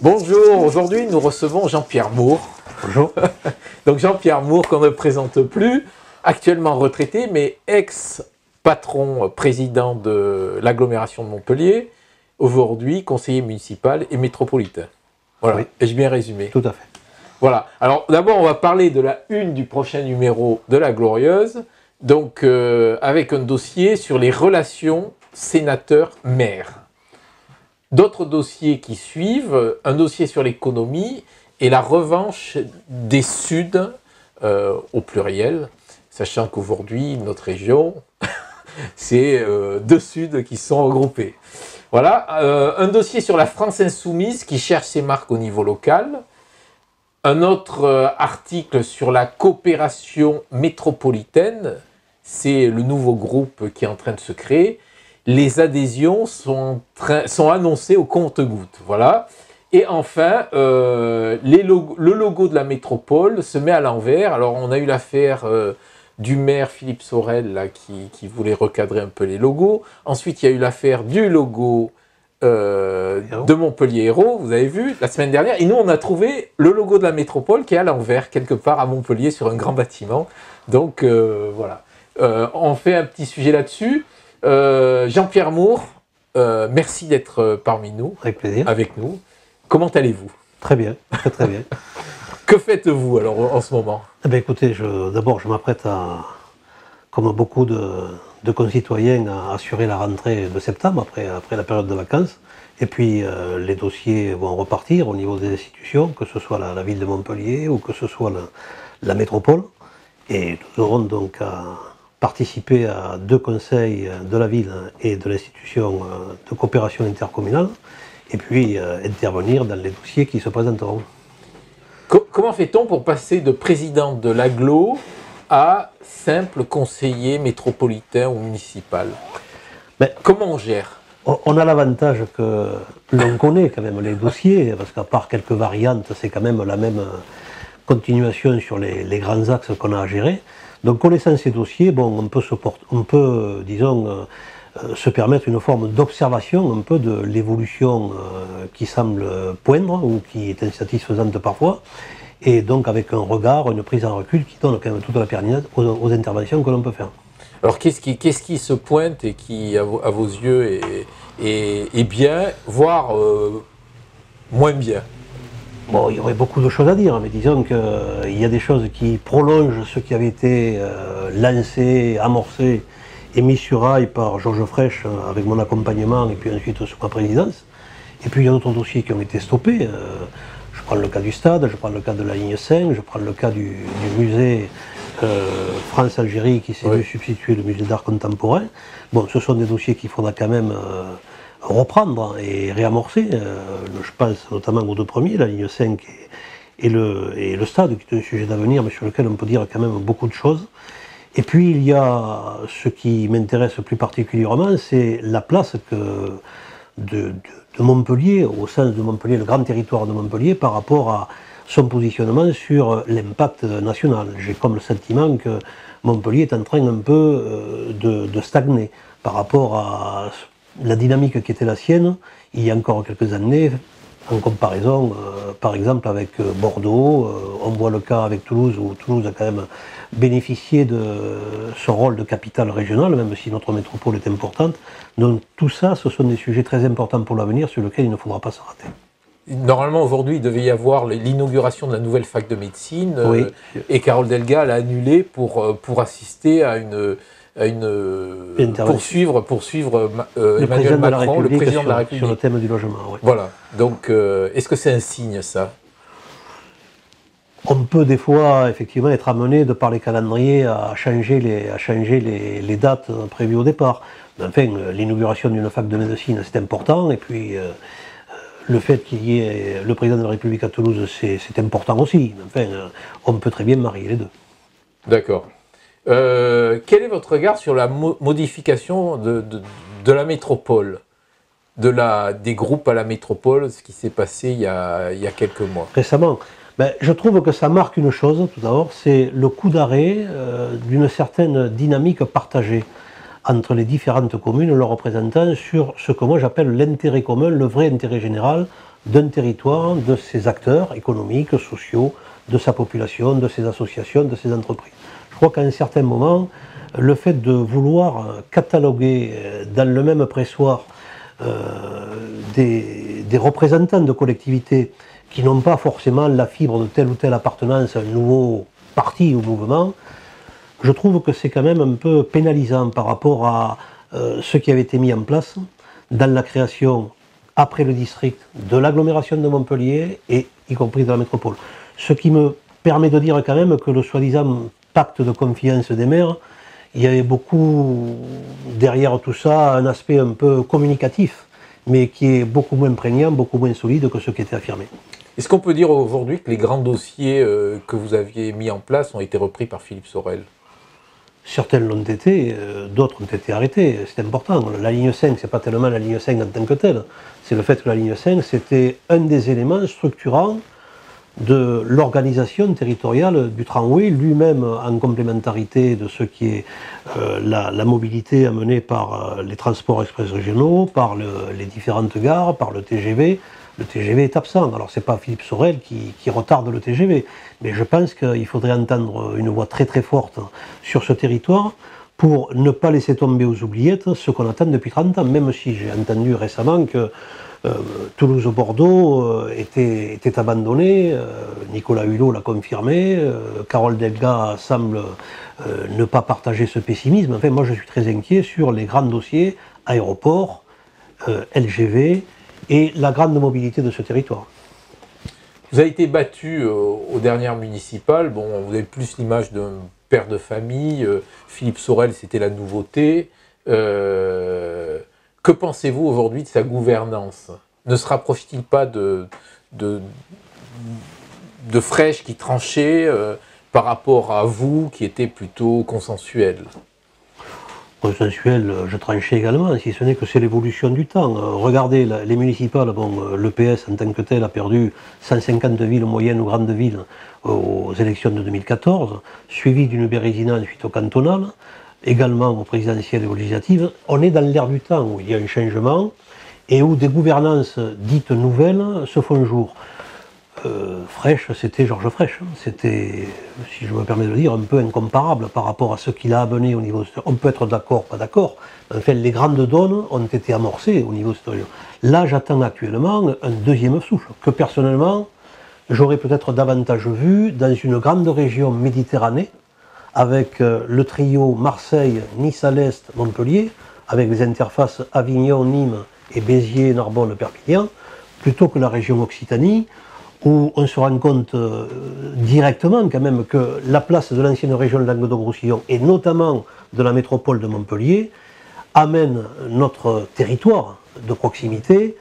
Bonjour, aujourd'hui nous recevons Jean-Pierre Moore. Bonjour. Donc Jean-Pierre Moore qu'on ne présente plus, actuellement retraité mais ex-patron président de l'agglomération de Montpellier, aujourd'hui conseiller municipal et métropolitain. Voilà, Oui. ai-je bien résumé? Tout à fait. Voilà, alors d'abord on va parler de la une du prochain numéro de La Glorieuse, donc avec un dossier sur les relations sénateur-maire. D'autres dossiers qui suivent, un dossier sur l'économie et la revanche des Suds au pluriel, sachant qu'aujourd'hui, notre région, c'est deux Suds qui sont regroupés. Voilà, un dossier sur la France insoumise qui cherche ses marques au niveau local, un autre article sur la coopération métropolitaine, c'est le nouveau groupe qui est en train de se créer. Les adhésions sont annoncées au compte-gouttes, voilà. Et enfin, le logo de la métropole se met à l'envers. Alors, on a eu l'affaire du maire Philippe Sorel là, qui voulait recadrer un peu les logos. Ensuite, il y a eu l'affaire du logo de Montpellier Hérault, vous avez vu, la semaine dernière. Et nous, on a trouvé le logo de la métropole qui est à l'envers, quelque part à Montpellier, sur un grand bâtiment. Donc, voilà. On fait un petit sujet là-dessus. Jean-Pierre Moore, merci d'être parmi nous. Avec plaisir. Avec nous. Comment allez-vous? Très bien, très très bien. Que faites-vous alors en ce moment? Eh bien, écoutez, d'abord je m'apprête à, comme beaucoup de concitoyens, à assurer la rentrée de septembre, après la période de vacances. Et puis les dossiers vont repartir au niveau des institutions, que ce soit la ville de Montpellier ou que ce soit la métropole. Et nous aurons donc à participer à 2 conseils de la ville et de l'institution de coopération intercommunale, et puis intervenir dans les dossiers qui se présenteront. Comment fait-on pour passer de président de l'agglo à simple conseiller métropolitain ou municipal? Comment on gère? On a l'avantage que l'on connaît quand même les dossiers, parce qu'à part quelques variantes, c'est quand même la même continuation sur les grands axes qu'on a à gérer. Donc connaissant ces dossiers, bon, on peut disons, se permettre une forme d'observation un peu de l'évolution qui semble poindre ou qui est insatisfaisante parfois, et donc avec un regard, une prise en recul qui donne quand même toute la pertinence aux interventions que l'on peut faire. Alors qu'est-ce qui se pointe et qui, à vos yeux, est bien, voire moins bien? Bon, il y aurait beaucoup de choses à dire, mais disons qu'il y a des choses qui prolongent ce qui avait été lancé, amorcé et mis sur rail par Georges Frêche avec mon accompagnement et puis ensuite sous ma présidence. Et puis il y a d'autres dossiers qui ont été stoppés. Je prends le cas du stade, je prends le cas de la ligne 5, je prends le cas du musée France-Algérie qui s'est vu substituer le musée d'art contemporain. Bon, ce sont des dossiers qu'il faudra quand même reprendre et réamorcer. Je pense notamment aux 2 premiers, la ligne 5 et le stade, qui est un sujet d'avenir, mais sur lequel on peut dire quand même beaucoup de choses. Et puis il y a ce qui m'intéresse plus particulièrement, c'est la place de Montpellier, au sens de Montpellier, le grand territoire de Montpellier, par rapport à son positionnement sur l'impact national. J'ai comme le sentiment que Montpellier est en train un peu de stagner par rapport à la dynamique qui était la sienne il y a encore quelques années, en comparaison par exemple avec Bordeaux. On voit le cas avec Toulouse, où Toulouse a quand même bénéficié de son rôle de capitale régionale, même si notre métropole est importante. Donc tout ça, ce sont des sujets très importants pour l'avenir sur lesquels il ne faudra pas se rater. Normalement, aujourd'hui, il devait y avoir l'inauguration de la nouvelle fac de médecine, et Carole Delga l'a annulée pour assister à poursuivre Emmanuel Macron, le président de la République. Sur le thème du logement. Oui. Voilà. Donc, est-ce que c'est un signe, ça? On peut des fois effectivement être amené, de par les calendriers, à changer les dates prévues au départ. Mais enfin, l'inauguration d'une fac de médecine, c'est important. Et puis, le fait qu'il y ait le président de la République à Toulouse, c'est important aussi. Enfin, on peut très bien marier les deux. D'accord. Quel est votre regard sur la modification de la métropole, des groupes à la métropole, ce qui s'est passé il y a quelques mois? Récemment, je trouve que ça marque une chose, tout d'abord, c'est le coup d'arrêt d'une certaine dynamique partagée entre les différentes communes, leurs représentants, sur ce que moi j'appelle l'intérêt commun, le vrai intérêt général, d'un territoire, de ses acteurs économiques, sociaux, de sa population, de ses associations, de ses entreprises. Je crois qu'à un certain moment, le fait de vouloir cataloguer dans le même pressoir des représentants de collectivités qui n'ont pas forcément la fibre de telle ou telle appartenance à un nouveau parti ou mouvement, je trouve que c'est quand même un peu pénalisant par rapport à ce qui avait été mis en place dans la création, après le district, de l'agglomération de Montpellier et y compris de la métropole. Ce qui me permet de dire quand même que le soi-disant pacte de confiance des maires, il y avait beaucoup derrière tout ça un aspect un peu communicatif, mais qui est beaucoup moins prégnant, beaucoup moins solide que ce qui était affirmé. Est-ce qu'on peut dire aujourd'hui que les grands dossiers que vous aviez mis en place ont été repris par Philippe Sorel? Certains l'ont été, d'autres ont été arrêtés, c'est important. La ligne 5, c'est pas tellement la ligne 5 en tant que telle, c'est le fait que la ligne 5, c'était un des éléments structurants de l'organisation territoriale du tramway, lui-même en complémentarité de ce qui est la mobilité amenée par les transports express régionaux, par les différentes gares, par le TGV. Le TGV est absent, alors c'est pas Philippe Sorel qui retarde le TGV, mais je pense qu'il faudrait entendre une voix très très forte sur ce territoire pour ne pas laisser tomber aux oubliettes ce qu'on attend depuis 30 ans, même si j'ai entendu récemment que Toulouse-Bordeaux était abandonné, Nicolas Hulot l'a confirmé, Carole Delga semble ne pas partager ce pessimisme. Enfin, moi je suis très inquiet sur les grands dossiers, aéroports, LGV et la grande mobilité de ce territoire. Vous avez été battu aux dernières municipales, bon, vous avez plus l'image d'un père de famille, Philippe Sorel c'était la nouveauté. Que pensez-vous aujourd'hui de sa gouvernance? Ne se rapproche-t-il pas de Frêche qui tranchait par rapport à vous qui était plutôt consensuel? Consensuel, je tranchais également, si ce n'est que c'est l'évolution du temps. Regardez, les municipales, bon, le PS en tant que tel a perdu 150 villes moyennes ou grandes villes aux élections de 2014, suivi d'une bérésina suite au cantonal, également aux présidentielles et aux législatives. On est dans l'ère du temps où il y a un changement et où des gouvernances dites nouvelles se font jour. Frêche, c'était Georges Frêche. C'était, si je me permets de le dire, un peu incomparable par rapport à ce qu'il a amené au niveau... On peut être d'accord, pas d'accord. Enfin, les grandes donnes ont été amorcées au niveau citoyen. Là, j'attends actuellement un deuxième souffle, que personnellement, j'aurais peut-être davantage vu dans une grande région Méditerranée, avec le trio Marseille, Nice à l'Est, Montpellier, avec les interfaces Avignon, Nîmes et Béziers, Narbonne, Perpignan, plutôt que la région Occitanie, où on se rend compte directement quand même que la place de l'ancienne région de Languedoc-Roussillon, et notamment de la métropole de Montpellier, amène notre territoire de proximité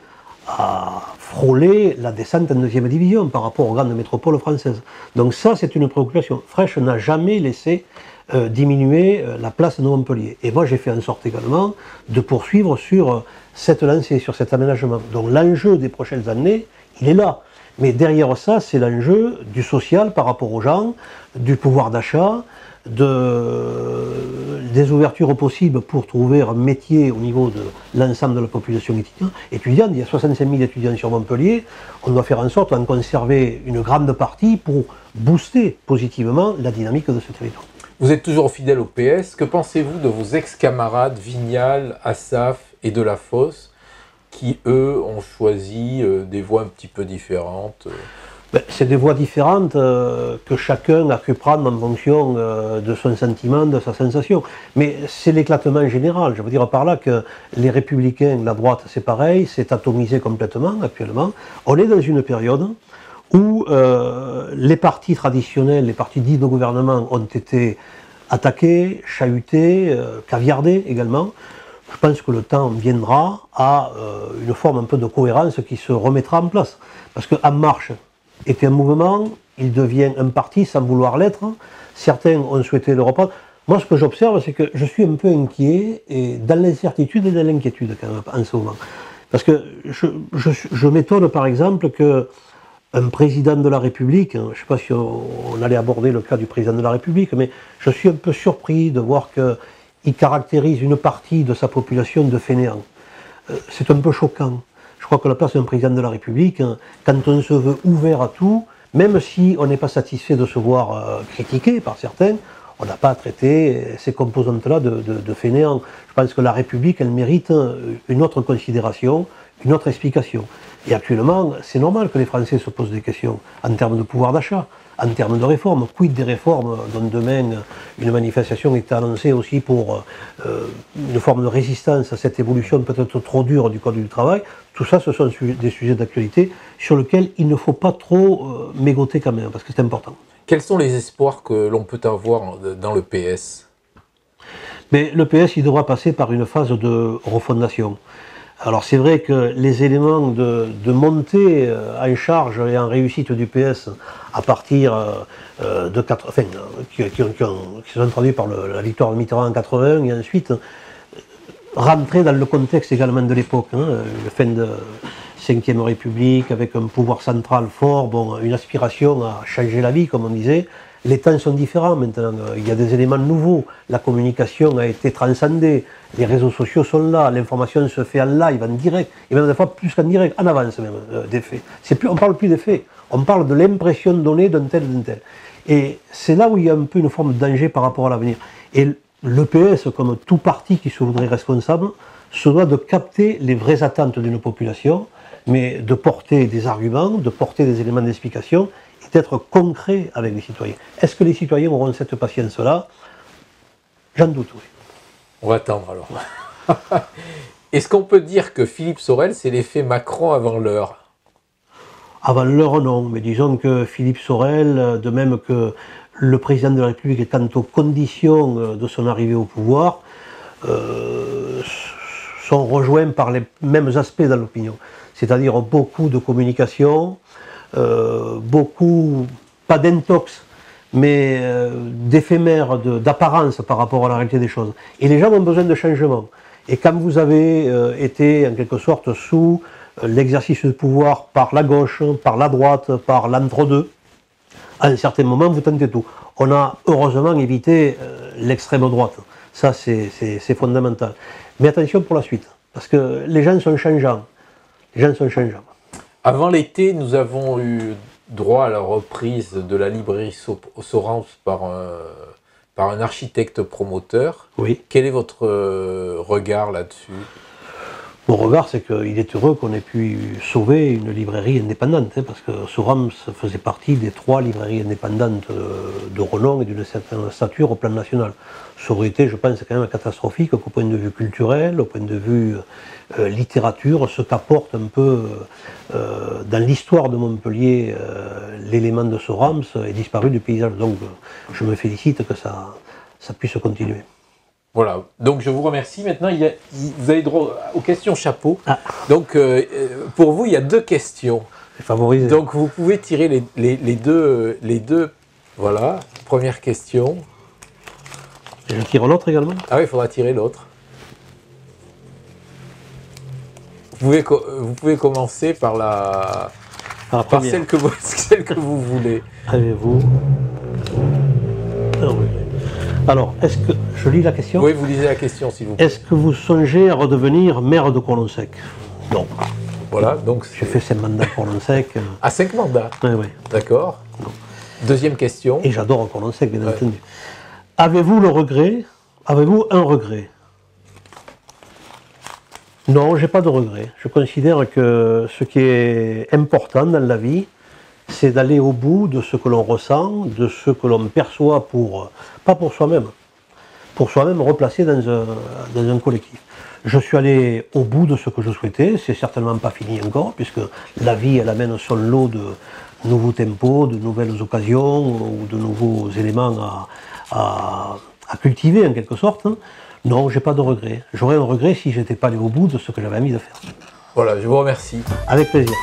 à frôler la descente en deuxième division par rapport aux grandes métropoles françaises. Donc ça, c'est une préoccupation. Frêche n'a jamais laissé diminuer la place de Montpellier. Et moi, j'ai fait en sorte également de poursuivre sur cette lancée, sur cet aménagement. Donc l'enjeu des prochaines années, il est là. Mais derrière ça, c'est l'enjeu du social par rapport aux gens, du pouvoir d'achat, des ouvertures possibles pour trouver un métier au niveau de l'ensemble de la population étudiante. Il y a 65 000 étudiants sur Montpellier. On doit faire en sorte d'en conserver une grande partie pour booster positivement la dynamique de ce territoire. Vous êtes toujours fidèle au PS. Que pensez-vous de vos ex-camarades Vignal, Assaf et Delafosse qui, eux, ont choisi des voies un petit peu différentes? C'est des voies différentes que chacun a pu prendre en fonction de son sentiment, de sa sensation. Mais c'est l'éclatement général. Je veux dire par là que les Républicains, la droite, c'est pareil, c'est atomisé complètement actuellement. On est dans une période où les partis traditionnels, les partis dits de gouvernement ont été attaqués, chahutés, caviardés également. Je pense que le temps viendra à une forme un peu de cohérence qui se remettra en place. Parce que En Marche était un mouvement, il devient un parti sans vouloir l'être. Certains ont souhaité le reprendre. Moi, ce que j'observe, c'est que je suis un peu inquiet, et dans l'incertitude et dans l'inquiétude quand même, en ce moment. Parce que je m'étonne par exemple qu'un président de la République, je ne sais pas si on allait aborder le cas du président de la République, mais je suis un peu surpris de voir qu'il caractérise une partie de sa population de fainéants. C'est un peu choquant. Je crois que la place d'un président de la République, hein, quand on se veut ouvert à tout, même si on n'est pas satisfait de se voir critiqué par certains, on n'a pas à traiter ces composantes-là de fainéants. Je pense que la République, elle mérite une autre considération, une autre explication. Et actuellement, c'est normal que les Français se posent des questions en termes de pouvoir d'achat, en termes de réformes. Quid des réformes dont demain une manifestation est annoncée aussi pour une forme de résistance à cette évolution peut-être trop dure du Code du travail. Tout ça, ce sont des sujets d'actualité sur lesquels il ne faut pas trop mégoter quand même, parce que c'est important. Quels sont les espoirs que l'on peut avoir dans le PS? Mais le PS, il devra passer par une phase de refondation. Alors c'est vrai que les éléments de montée en charge et en réussite du PS à partir qui se sont traduits par la victoire de Mitterrand en 80 et ensuite rentrer dans le contexte également de l'époque, hein, la fin de Ve République avec un pouvoir central fort, bon, une aspiration à changer la vie comme on disait. Les temps sont différents maintenant, il y a des éléments nouveaux, la communication a été transcendée, les réseaux sociaux sont là, l'information se fait en live, en direct, et même des fois plus qu'en direct, en avance même des faits. On ne parle plus des faits, on parle de l'impression donnée d'un tel, d'un tel. Et c'est là où il y a un peu une forme de danger par rapport à l'avenir. Et le PS, comme tout parti qui se voudrait responsable, se doit de capter les vraies attentes d'une population, mais de porter des arguments, de porter des éléments d'explication, d'être concret avec les citoyens. Est-ce que les citoyens auront cette patience-là? J'en doute, oui. On va attendre alors. Est-ce qu'on peut dire que Philippe Sorel, c'est l'effet Macron avant l'heure? Avant l'heure, non. Mais disons que Philippe Sorel, de même que le président de la République, quant aux conditions de son arrivée au pouvoir, sont rejoints par les mêmes aspects dans l'opinion. C'est-à-dire beaucoup de communication, beaucoup, pas d'intox, mais d'éphémère, d'apparence par rapport à la réalité des choses. Et les gens ont besoin de changement. Et quand vous avez été en quelque sorte sous l'exercice du pouvoir par la gauche, par la droite, par l'entre-deux, à un certain moment vous tentez tout. On a heureusement évité l'extrême droite. Ça c'est fondamental. Mais attention pour la suite, parce que les gens sont changeants. Les gens sont changeants. Avant l'été, nous avons eu droit à la reprise de la librairie Sorams par un architecte promoteur. Oui. Quel est votre regard là-dessus? Mon regard, c'est qu'il est heureux qu'on ait pu sauver une librairie indépendante, hein, parce que Sorams faisait partie des 3 librairies indépendantes de renom et d'une certaine stature au plan national. Ça aurait été, je pense, quand même catastrophique qu'au point de vue culturel, au point de vue littérature, ce qu'apporte un peu dans l'histoire de Montpellier l'élément de Sorams est disparu du paysage. Donc je me félicite que ça puisse continuer. Voilà, donc je vous remercie. Maintenant, vous avez droit aux questions chapeau. Ah. Donc, pour vous, il y a 2 questions. Favorisé. Donc, vous pouvez tirer les deux. Voilà, première question. Et je tire l'autre également? Ah oui, il faudra tirer l'autre. Vous pouvez commencer par celle que vous voulez. Avez-vous... Alors, est-ce que... Je lis la question? Oui, vous lisez la question, s'il vous plaît. Est-ce que vous songez à redevenir maire de Colonsec? Non. Voilà, donc... J'ai fait 5 mandats à Colonsec. Ah, 5 mandats? Oui, oui. D'accord. Deuxième question. Et j'adore Colonsec, bien entendu. Avez-vous un regret? Non, j'ai pas de regret. Je considère que ce qui est important dans la vie, c'est d'aller au bout de ce que l'on ressent, de ce que l'on perçoit pas pour soi-même replacé dans un collectif. Je suis allé au bout de ce que je souhaitais, c'est certainement pas fini encore, puisque la vie elle amène son lot de nouveaux tempos, de nouvelles occasions ou de nouveaux éléments à cultiver en quelque sorte. Non, j'ai pas de regret. J'aurais un regret si j'étais pas allé au bout de ce que j'avais envie de faire. Voilà, je vous remercie. Avec plaisir.